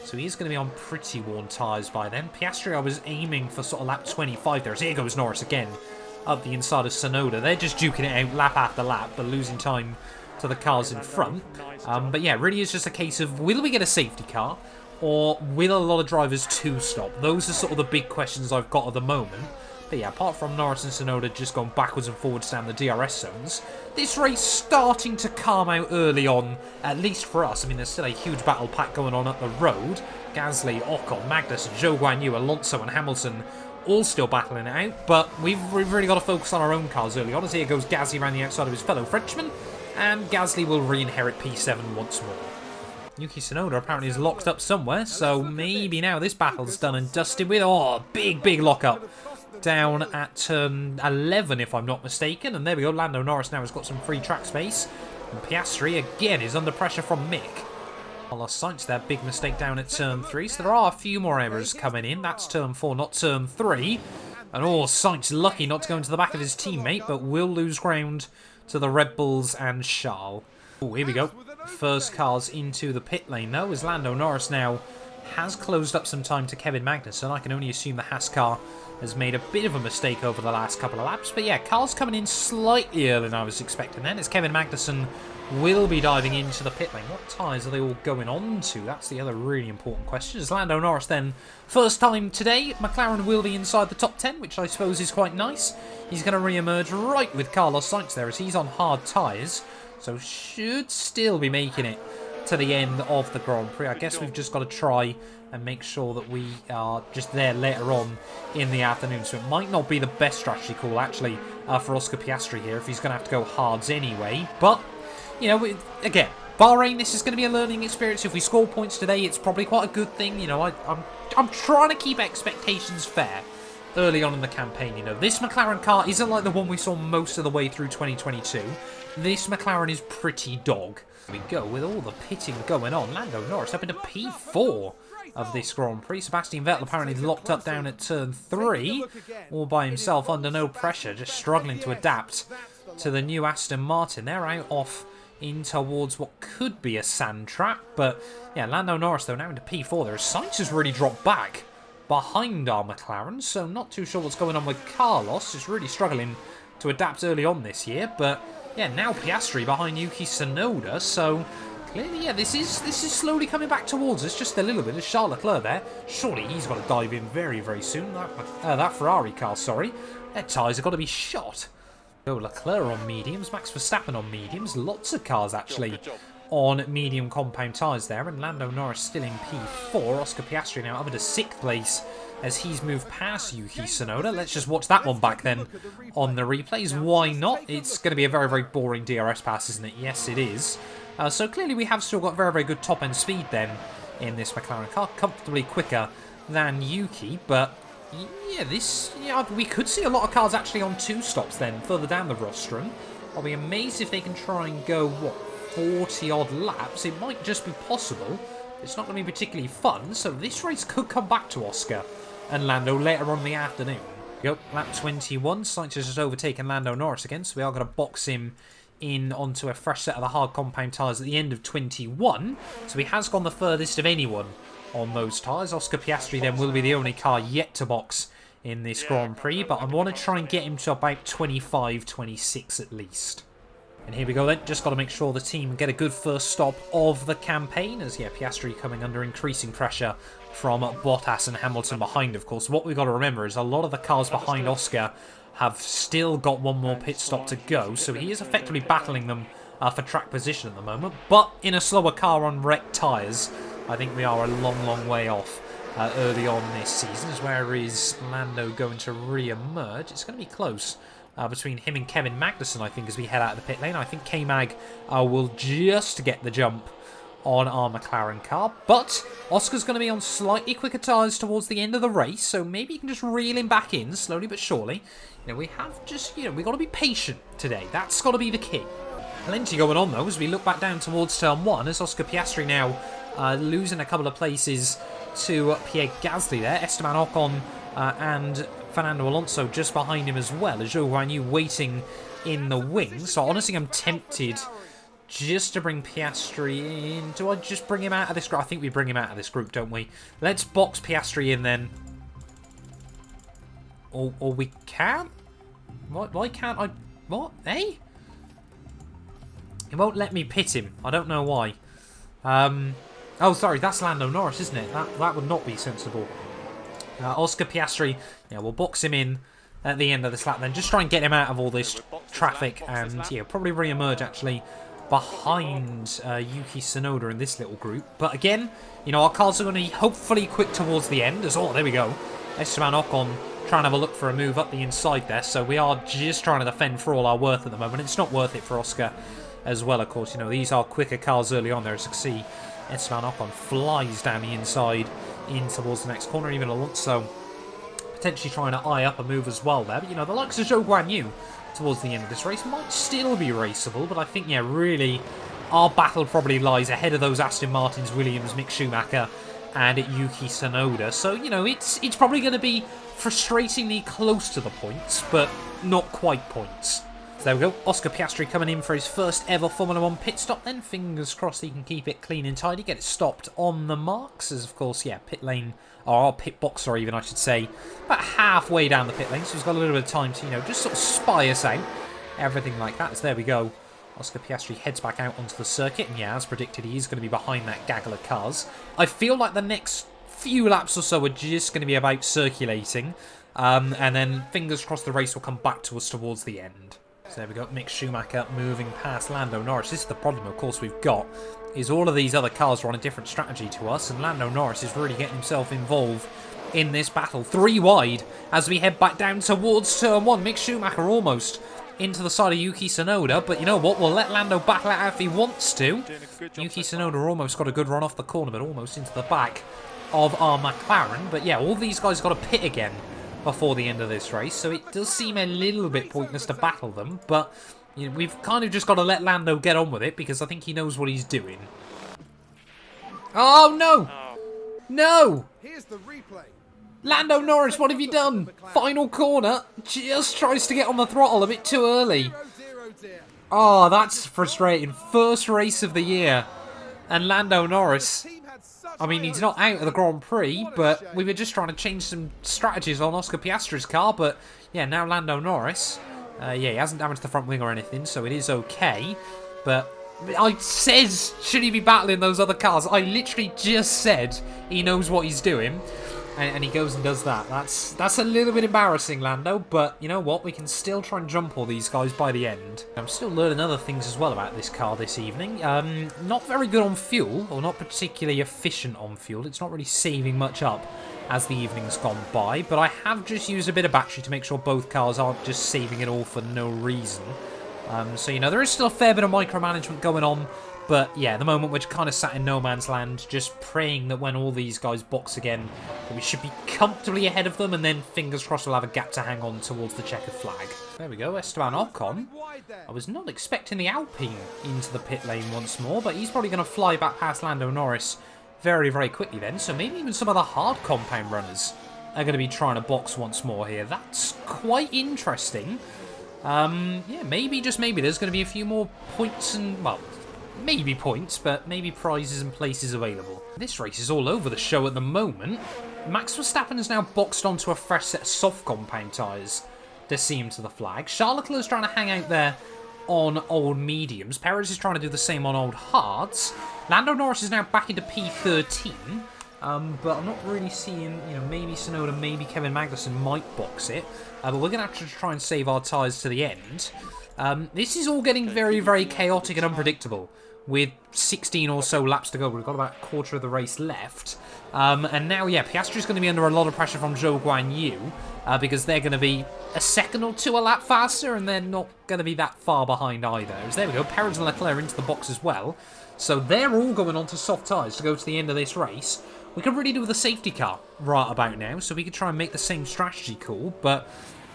So he is going to be on pretty worn tyres by then. Piastri, I was aiming for sort of lap 25 there. So here goes Norris again up the inside of Tsunoda. They're just duking it out lap after lap, but losing time to the cars in front. But yeah, really is just a case of, will we get a safety car? Or will a lot of drivers two-stop? Those are sort of the big questions I've got at the moment. But yeah, apart from Norris and Tsunoda just going backwards and forwards down the DRS zones, this race starting to calm out early on, at least for us. I mean, there's still a huge battle pack going on up the road. Gasly, Ocon, Magnussen, Zhou Guanyu, Alonso and Hamilton all still battling it out. But we've really got to focus on our own cars early on, as here goes Gasly around the outside of his fellow Frenchman. And Gasly will re-inherit P7 once more. Yuki Tsunoda apparently is locked up somewhere, so maybe now this battle's done and dusted with, oh, big lock-up down at turn 11, if I'm not mistaken. And there we go, Lando Norris now has got some free track space. And Piastri, again, is under pressure from Mick. Carlos Sainz there, big mistake down at turn 3, so there are a few more errors coming in. That's turn 4, not turn 3. And oh, Sainz lucky not to go into the back of his teammate, but will lose ground to the Red Bulls and Charles. Oh, here we go. First cars into the pit lane, though, as Lando Norris now has closed up some time to Kevin Magnussen. I can only assume the Haas car has made a bit of a mistake over the last couple of laps. But yeah, cars coming in slightly earlier than I was expecting then, as Kevin Magnussen will be diving into the pit lane. What tyres are they all going on to? That's the other really important question. As Lando Norris then, first time today, McLaren will be inside the top 10, which I suppose is quite nice. He's going to re-emerge right with Carlos Sainz there, as he's on hard tyres. So should still be making it to the end of the Grand Prix. I guess we've just got to try and make sure that we are just there later on in the afternoon. So it might not be the best strategy call, actually, for Oscar Piastri here, if he's going to have to go hards anyway. But, you know, again, Bahrain, this is going to be a learning experience. If we score points today, it's probably quite a good thing. You know, I'm trying to keep expectations fair early on in the campaign. You know, this McLaren car isn't like the one we saw most of the way through 2022. This McLaren is pretty dog. We go with all the pitting going on. Lando Norris up into P4 of this Grand Prix. Sebastian Vettel apparently locked up down at turn 3, all by himself under no pressure, just struggling to adapt to the new Aston Martin. They're out off in towards what could be a sand trap, but yeah, Lando Norris though now into P4 there. Sainz has really dropped back behind our McLaren, so not too sure what's going on with Carlos. Just really struggling to adapt early on this year, but yeah, now Piastri behind Yuki Tsunoda, so clearly, yeah, this is slowly coming back towards us, just a little bit. There's Charles Leclerc there. Surely he's got to dive in very, very soon. That Ferrari car, sorry. Their tyres have got to be shot. Go Leclerc on mediums, Max Verstappen on mediums. Lots of cars, actually, on medium compound tyres there. And Lando Norris still in P4. Oscar Piastri now up into 6th place as he's moved past Yuki Tsunoda. Let's just watch that one back then on the replays. Why not? It's going to be a very, very boring DRS pass, isn't it? Yes, it is. So clearly we have still got very, very good top-end speed then in this McLaren car. Comfortably quicker than Yuki, but yeah, we could see a lot of cars actually on 2 stops then, further down the rostrum. I'll be amazed if they can try and go, what, 40-odd laps. It might just be possible. It's not going to be particularly fun, so this race could come back to Oscar and Lando later on in the afternoon. Go, lap 21. Sainz has just overtaken Lando Norris again, so we are going to box him in onto a fresh set of the hard compound tyres at the end of 21. So he has gone the furthest of anyone on those tyres. Oscar Piastri then will be the only car yet to box in this Grand Prix, but I want to try and get him to about 25, 26 at least. And here we go then, just got to make sure the team get a good first stop of the campaign, as yeah, Piastri coming under increasing pressure from Bottas and Hamilton behind, of course. What we've got to remember is a lot of the cars behind Oscar have still got one more pit stop to go, so he is effectively battling them for track position at the moment. But in a slower car on wrecked tyres, I think we are a long, long way off early on this season. As where is Lando going to re-emerge? It's going to be close between him and Kevin Magnussen, I think, as we head out of the pit lane. I think K-Mag will just get the jump on our McLaren car. But Oscar's going to be on slightly quicker tyres towards the end of the race, so maybe you can just reel him back in slowly but surely. You know, we have just, you know, we've got to be patient today. That's got to be the key. Plenty going on, though, as we look back down towards turn 1, as Oscar Piastri now losing a couple of places to Pierre Gasly there. Esteban Ocon and Fernando Alonso just behind him as well, as Zhou Guanyu waiting in the wings. So honestly, I'm tempted just to bring Piastri in. Do I just bring him out of this group? I think we bring him out of this group, don't we? Let's box Piastri in then. Or we can't? Why can't I? What? Eh? He won't let me pit him. I don't know why. Oh, sorry, that's Lando Norris, isn't it? That would not be sensible. Oscar Piastri, yeah, we'll box him in at the end of this lap then. Just try and get him out of all this traffic and, yeah, probably re-emerge, actually, behind Yuki Tsunoda in this little group. But again, you know, our cars are going to be hopefully quick towards the end. Oh, there we go. Esteban Ocon trying to have a look for a move up the inside there. So we are just trying to defend for all our worth at the moment. It's not worth it for Oscar as well, of course. You know, these are quicker cars early on there, as you can see. Esteban Ocon flies down the inside in towards the next corner. Even Alonso potentially trying to eye up a move as well there. But, you know, the likes of Zhou Guanyu towards the end of this race might still be raceable. But I think, yeah, really, our battle probably lies ahead of those Aston Martins, Williams, Mick Schumacher, and Yuki Tsunoda. So, you know, it's probably going to be frustratingly close to the points, but not quite points. So there we go, Oscar Piastri coming in for his first ever Formula 1 pit stop then. Fingers crossed he can keep it clean and tidy, get it stopped on the marks. As of course, yeah, pit lane, or our pit box, or even I should say, about halfway down the pit lane. So he's got a little bit of time to, you know, just sort of spy us out. Everything like that. So there we go. Oscar Piastri heads back out onto the circuit. And yeah, as predicted, he is going to be behind that gaggle of cars. I feel like the next few laps or so are just going to be about circulating. And then fingers crossed the race will come back to us towards the end. So there we go, Mick Schumacher moving past Lando Norris. This is the problem, of course, we've got, is all of these other cars are on a different strategy to us, and Lando Norris is really getting himself involved in this battle. 3 wide as we head back down towards turn 1. Mick Schumacher almost into the side of Yuki Tsunoda, but you know what, we'll let Lando battle it out if he wants to. Yuki Tsunoda almost got a good run off the corner, but almost into the back of our McLaren. But yeah, all these guys got to pit again before the end of this race, so it does seem a little bit pointless to battle them, but you know, we've kind of just got to let Lando get on with it, because I think he knows what he's doing. Oh no! No! Here's the replay. Lando Norris, what have you done? Final corner, just tries to get on the throttle a bit too early. Oh, that's frustrating. First race of the year, and Lando Norris, I mean, he's not out of the Grand Prix, but we were just trying to change some strategies on Oscar Piastri's car. But yeah, now Lando Norris, yeah, he hasn't damaged the front wing or anything, so it is okay. But I said, should he be battling those other cars? I literally just said he knows what he's doing, and he goes and does that. That's a little bit embarrassing, Lando, but you know what? We can still try and jump all these guys by the end. I'm still learning other things as well about this car this evening. Not very good on fuel, or not particularly efficient on fuel. It's not really saving much up as the evening's gone by, but I have just used a bit of battery to make sure both cars aren't just saving it all for no reason. So, you know, there is still a fair bit of micromanagement going on, but yeah, at the moment we're kind of sat in no man's land, just praying that when all these guys box again, that we should be comfortably ahead of them, and then fingers crossed we'll have a gap to hang on towards the checkered flag. There we go, Esteban Ocon. I was not expecting the Alpine into the pit lane once more, but he's probably going to fly back past Lando Norris very, very quickly then, so maybe even some of the hard compound runners are going to be trying to box once more here. That's quite interesting. Yeah, maybe, just maybe, there's going to be a few more points and, well, maybe points, but maybe prizes and places available. This race is all over the show at the moment. Max Verstappen has now boxed onto a fresh set of soft compound tyres to see him to the flag. Charles Leclerc is trying to hang out there on old mediums. Perez is trying to do the same on old hards. Lando Norris is now back into P13. But I'm not really seeing, you know, maybe Tsunoda, maybe Kevin Magnussen might box it. But we're going to have to try and save our tyres to the end. This is all getting very, very chaotic and unpredictable. With 16 or so laps to go, we've got about a quarter of the race left. And now, yeah, Piastri's going to be under a lot of pressure from Zhou Guanyu, because they're going to be a second or two a lap faster, and they're not going to be that far behind either. As there we go, Perez and Leclerc into the box as well. So they're all going on to soft tyres to go to the end of this race. We could really do with a safety car right about now, so we could try and make the same strategy cool, but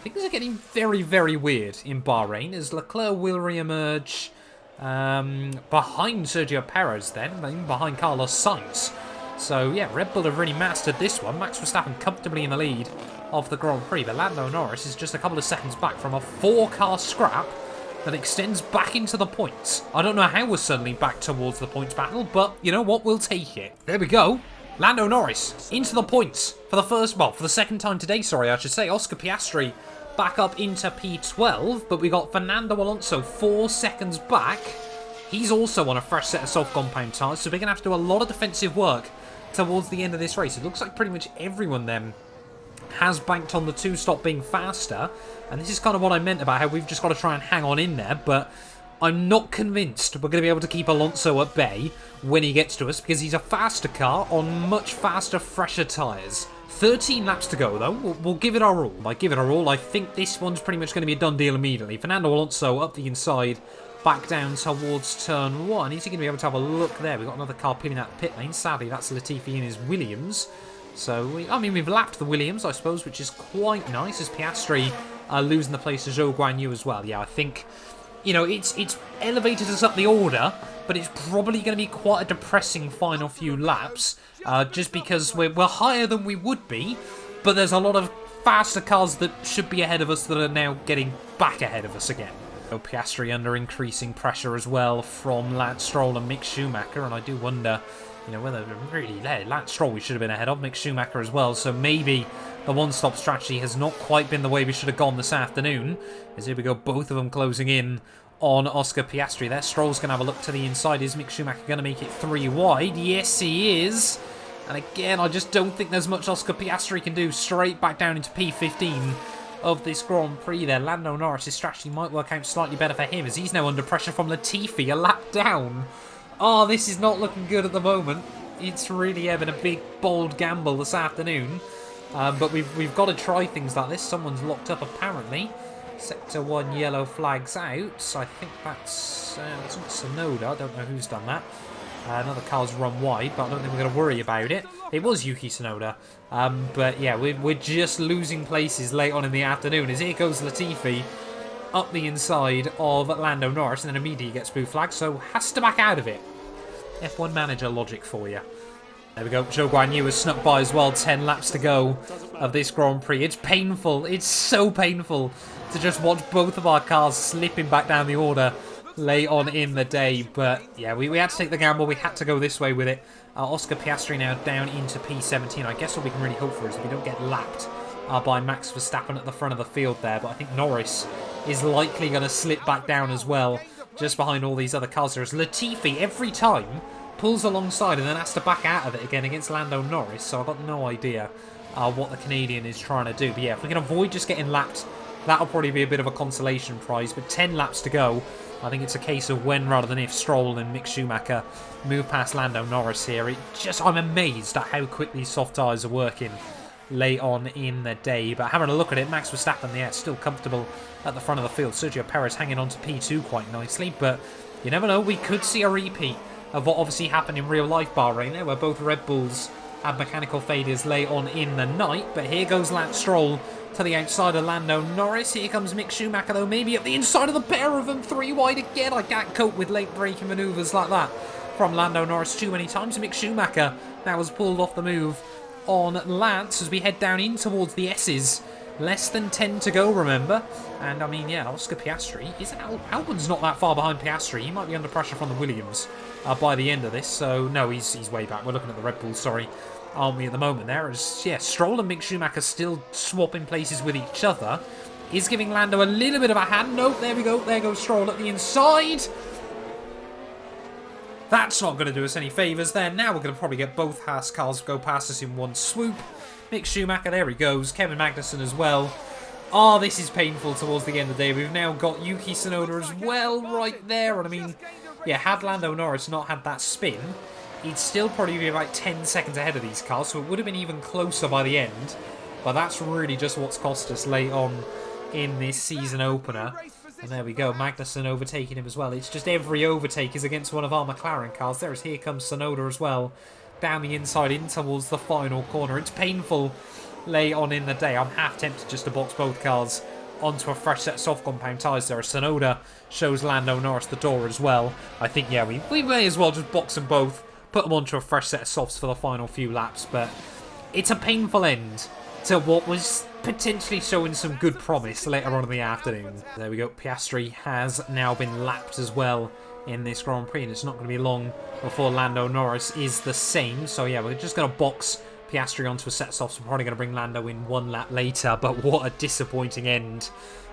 things are getting very, very weird in Bahrain as Leclerc will re-emerge behind Sergio Perez then, behind Carlos Sainz. So yeah, Red Bull have really mastered this one. Max Verstappen comfortably in the lead of the Grand Prix, but Lando Norris is just a couple of seconds back from a 4-car scrap that extends back into the points. I don't know how we're suddenly back towards the points battle, but you know what, we'll take it. There we go. Lando Norris into the points for the second time today, I should say. Oscar Piastri back up into P12, but we got Fernando Alonso 4 seconds back. He's also on a fresh set of soft compound tyres, so we're going to have to do a lot of defensive work towards the end of this race. It looks like pretty much everyone then has banked on the 2-stop being faster, and this is kind of what I meant about how we've just got to try and hang on in there, but I'm not convinced we're going to be able to keep Alonso at bay when he gets to us, because he's a faster car on much faster, fresher tyres. 13 laps to go, though. We'll give it our all. I think this one's pretty much going to be a done deal immediately. Fernando Alonso up the inside, back down towards turn 1. Is he going to be able to have a look there? We've got another car peeling out the pit lane. Sadly, that's Latifi in his Williams. So, we've lapped the Williams, I suppose, which is quite nice, as Piastri losing the place to Zhou Guanyu as well. Yeah, I think, it's elevated us up the order, but it's probably going to be quite a depressing final few laps, just because we're higher than we would be, but there's a lot of faster cars that should be ahead of us that are now getting back ahead of us again. So Piastri under increasing pressure as well from Lance Stroll and Mick Schumacher, and I do wonder, whether really Lance Stroll we should have been ahead of, Mick Schumacher as well, so maybe the one-stop strategy has not quite been the way we should have gone this afternoon, as here we go, both of them closing in on Oscar Piastri there. Stroll's going to have a look to the inside. Is Mick Schumacher going to make it 3 wide? Yes, he is. And again, I just don't think there's much Oscar Piastri can do. Straight back down into P15 of this Grand Prix there. Lando Norris' strategy might work out slightly better for him, as he's now under pressure from Latifi, a lap down. Oh, this is not looking good at the moment. It's really having a big, bold gamble this afternoon. But we've got to try things like this. Someone's locked up, apparently. Sector 1 yellow flags out. So I think that's not Tsunoda. I don't know who's done that. Another car's run wide, but I don't think we're going to worry about it. It was Yuki Tsunoda. But yeah, we're just losing places late on in the afternoon, as here goes Latifi up the inside of Lando Norris, and then immediately gets blue flag, so has to back out of it. F1 manager logic for you. There we go, Zhou Guanyu has snuck by as well, 10 laps to go of this Grand Prix. It's painful, it's so painful to just watch both of our cars slipping back down the order late on in the day, but yeah, we had to take the gamble, we had to go this way with it. Oscar Piastri now down into P17. I guess what we can really hope for is that we don't get lapped by Max Verstappen at the front of the field there, but I think Norris is likely going to slip back down as well, just behind all these other cars. There's Latifi every time pulls alongside and then has to back out of it again against Lando Norris, so I've got no idea what the Canadian is trying to do. But yeah, if we can avoid just getting lapped, that'll probably be a bit of a consolation prize, but 10 laps to go. I think it's a case of when rather than if Stroll and Mick Schumacher move past Lando Norris here. I'm amazed at how quick these soft tyres are working late on in the day. But having a look at it, Max Verstappen, yeah, still comfortable at the front of the field. Sergio Perez hanging on to P2 quite nicely, but you never know, we could see a repeat of what obviously happened in real life Bahrain there, where both Red Bulls had mechanical failures late on in the night. But here goes Lance Stroll to the outside of Lando Norris. Here comes Mick Schumacher, though, maybe at the inside of the pair of them. 3 wide again. I can't cope with late braking manoeuvres like that from Lando Norris too many times. Mick Schumacher now has pulled off the move on Lance as we head down in towards the S's. Less than 10 to go, remember. And I mean, yeah, Oscar Piastri, Albon's not that far behind Piastri. He might be under pressure from the Williams by the end of this. So no, he's way back. We're looking at the Red Bull, sorry, aren't we, at the moment there? As, yeah, Stroll and Mick Schumacher still swapping places with each other. Is giving Lando a little bit of a hand. Nope, there we go. There goes Stroll at the inside. That's not going to do us any favours there. Now we're going to probably get both Haas cars go past us in one swoop. Mick Schumacher, there he goes. Kevin Magnussen as well. Oh, this is painful towards the end of the day. We've now got Yuki Tsunoda as well right there. And I mean, yeah, had Lando Norris not had that spin, he'd still probably be about 10 seconds ahead of these cars. So it would have been even closer by the end. But that's really just what's cost us late on in this season opener. And there we go, Magnussen overtaking him as well. It's just every overtake is against one of our McLaren cars. Here comes Tsunoda as well, down the inside in towards the final corner. It's painful late on in the day. I'm half tempted just to box both cars onto a fresh set of soft compound tyres there. Tsunoda shows Lando Norris the door as well. I think, yeah, we may as well just box them both, put them onto a fresh set of softs for the final few laps. But it's a painful end to what was potentially showing some good promise later on in the afternoon. There we go, Piastri has now been lapped as well in this Grand Prix, and it's not going to be long before Lando Norris is the same. So yeah, we're just going to box Piastri onto a set of softs. We're probably going to bring Lando in one lap later, but what a disappointing end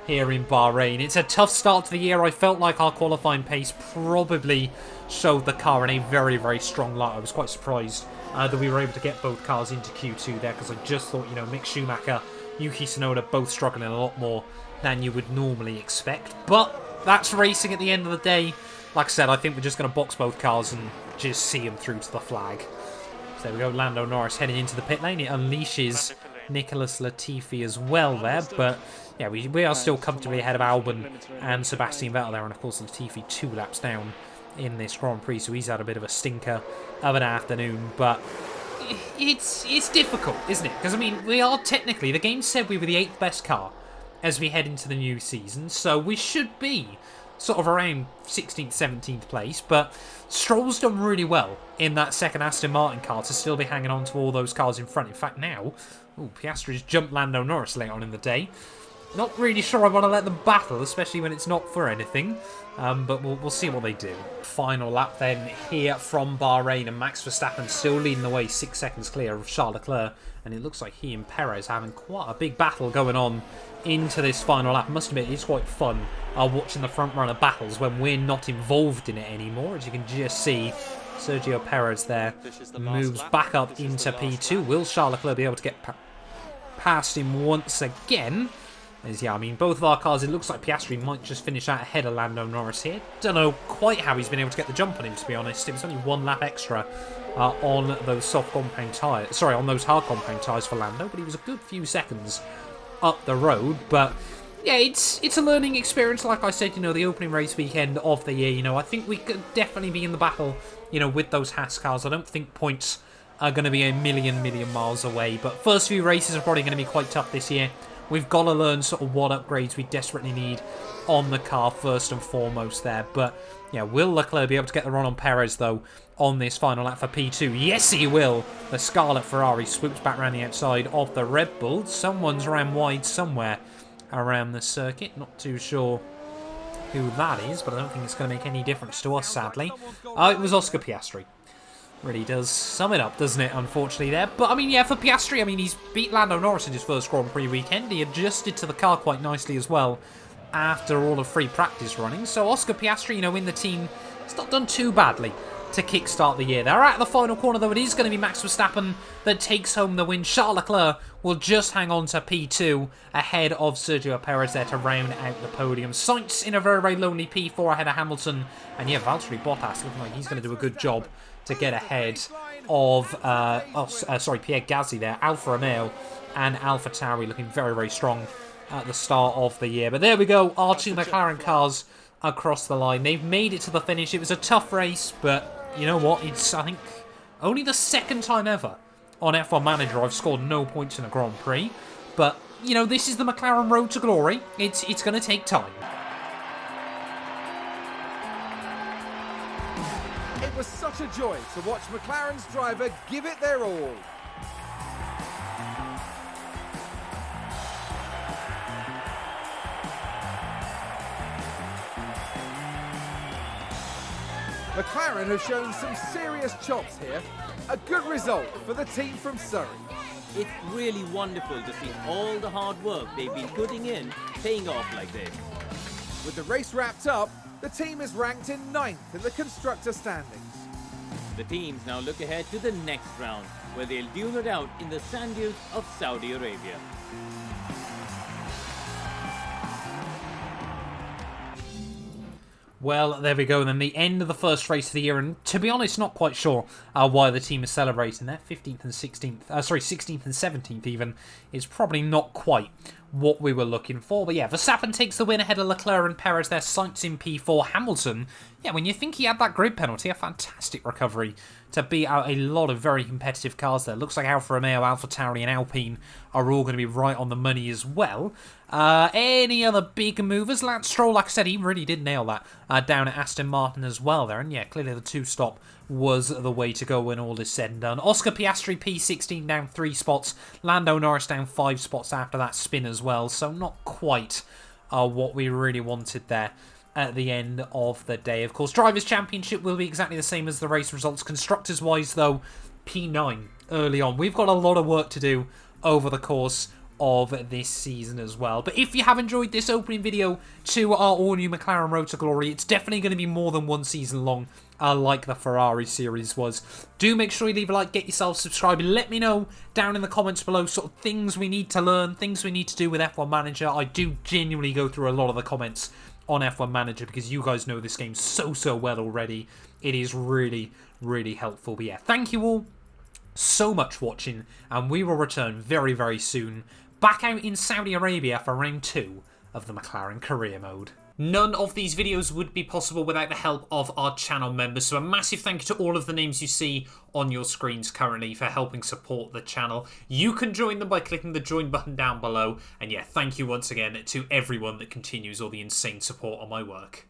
here in Bahrain. It's a tough start to the year. I felt like our qualifying pace probably showed the car in a very, very strong light. I was quite surprised that we were able to get both cars into Q2 there, because I just thought, you know, Mick Schumacher, Yuki Tsunoda both struggling a lot more than you would normally expect. But that's racing at the end of the day. Like I said, I think we're just going to box both cars and just see them through to the flag. So there we go, Lando Norris heading into the pit lane. It unleashes Nicholas Latifi as well there, but yeah, we are still comfortably ahead of Albon and Sebastian Vettel there, and of course Latifi 2 laps down in this Grand Prix, so he's had a bit of a stinker of an afternoon. But it's difficult, isn't it? Because I mean, we are technically, the game said we were the 8th best car as we head into the new season, so we should be sort of around 16th, 17th place, but Stroll's done really well in that second Aston Martin car to still be hanging on to all those cars in front. In fact, now, Piastri's jumped Lando Norris late on in the day. Not really sure I want to let them battle, especially when it's not for anything, but we'll see what they do. Final lap then here from Bahrain, and Max Verstappen still leading the way, 6 seconds clear of Charles Leclerc, and it looks like he and Perez having quite a big battle going on into this final lap. I must admit, it's quite fun watching the front runner battles when we're not involved in it anymore. As you can just see, Sergio Perez there moves back up into P2. Will Charles Leclerc be able to get past him once again? As, yeah, I mean, both of our cars, it looks like Piastri might just finish out ahead of Lando Norris here. Don't know quite how he's been able to get the jump on him, to be honest. It was only 1 lap extra on those soft compound tyres. Sorry, on those hard compound tyres for Lando, but he was a good few seconds up the road. But yeah, it's a learning experience. Like I said, you know, the opening race weekend of the year, you know, I think we could definitely be in the battle, you know, with those Haas cars. I don't think points are going to be a million miles away, but first few races are probably going to be quite tough this year. We've got to learn sort of what upgrades we desperately need on the car first and foremost there. But yeah, will Leclerc be able to get the run on Perez though on this final lap for P2? Yes, he will. The Scarlet Ferrari swoops back around the outside of the Red Bull. Someone's ran wide somewhere around the circuit. Not too sure who that is, but I don't think it's going to make any difference to us, sadly. It was Oscar Piastri. Really does sum it up, doesn't it, unfortunately, there. But, I mean, yeah, for Piastri, I mean, he's beat Lando Norris in his first Grand Prix weekend. He adjusted to the car quite nicely as well after all of free practice running. So, Oscar Piastri, you know, in the team, it's not done too badly to kickstart the year. They're at the final corner, though. It is going to be Max Verstappen that takes home the win. Charles Leclerc will just hang on to P2 ahead of Sergio Perez there to round out the podium. Sainz in a very, very lonely P4 ahead of Hamilton. And, yeah, Valtteri Bottas looking like he's going to do a good job to get ahead of, Pierre Gasly there. Alfa Romeo and Alfa Tauri looking very, very strong at the start of the year. But there we go, our 2 McLaren cars across the line. They've made it to the finish. It was a tough race, but you know what? It's, I think, only the 2nd time ever on F1 Manager I've scored no points in a Grand Prix. But, you know, this is the McLaren road to glory. It's going to take time. It was such a joy to watch McLaren's driver give it their all. McLaren have shown some serious chops here. A good result for the team from Surrey. It's really wonderful to see all the hard work they've been putting in paying off like this. With the race wrapped up, the team is ranked in 9th in the constructor standings. The teams now look ahead to the next round, where they'll duel it out in the sand dunes of Saudi Arabia. Well, there we go, then the end of the first race of the year, and to be honest, not quite sure why the team is celebrating that. 15th and 16th, 16th and 17th even, is probably not quite what we were looking for. But yeah, Verstappen takes the win ahead of Leclerc and Perez. Their sights in P4. Hamilton, yeah, when you think he had that grid penalty, a fantastic recovery to beat out a lot of very competitive cars there. Looks like Alfa Romeo, AlphaTauri and Alpine are all going to be right on the money as well. Any other big movers? Lance Stroll, like I said, he really did nail that down at Aston Martin as well there. And yeah, clearly the 2-stop was the way to go when all is said and done. Oscar Piastri, P16, down 3 spots. Lando Norris down 5 spots after that spin as well. So not quite what we really wanted there at the end of the day. Of course, Drivers' Championship will be exactly the same as the race results. Constructors-wise, though, P9 early on. We've got a lot of work to do over the course of this season as well. But if you have enjoyed this opening video to our all-new McLaren Road to Glory, it's definitely going to be more than one season long, like the Ferrari series was. Do make sure you leave a like, get yourself subscribed, and let me know down in the comments below sort of things we need to learn, things we need to do with F1 Manager. I do genuinely go through a lot of the comments on F1 Manager because you guys know this game so well already. It is really, really helpful. But yeah, thank you all so much for watching, and we will return very, very soon back out in Saudi Arabia for round 2 of the McLaren career mode. None of these videos would be possible without the help of our channel members, so a massive thank you to all of the names you see on your screens currently for helping support the channel. You can join them by clicking the join button down below, and yeah, thank you once again to everyone that continues all the insane support on my work.